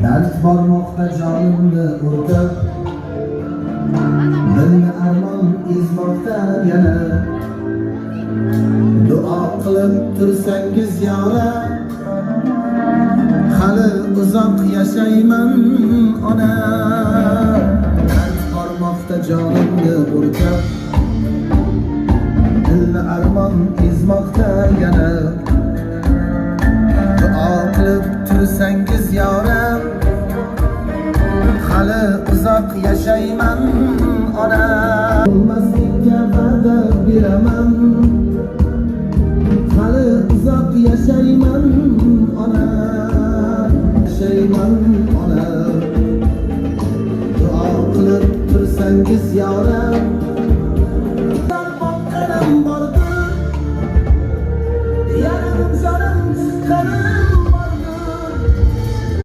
Dard bormoqda jonimni o'rtab, dilni armon ezmoqda yana. Duo qilib tursangiz yora, hali uzoq yashayman ona. Dard bormoqda jonimni o'rtab, dilni armon ezmoqda yana. Duo qilib tursangiz yora, hali uzoq yashayman ona. Olmaslikka va'da beraman, hali uzoq yashayman ona. Yashayman ona. Duo qilib tursangiz yora,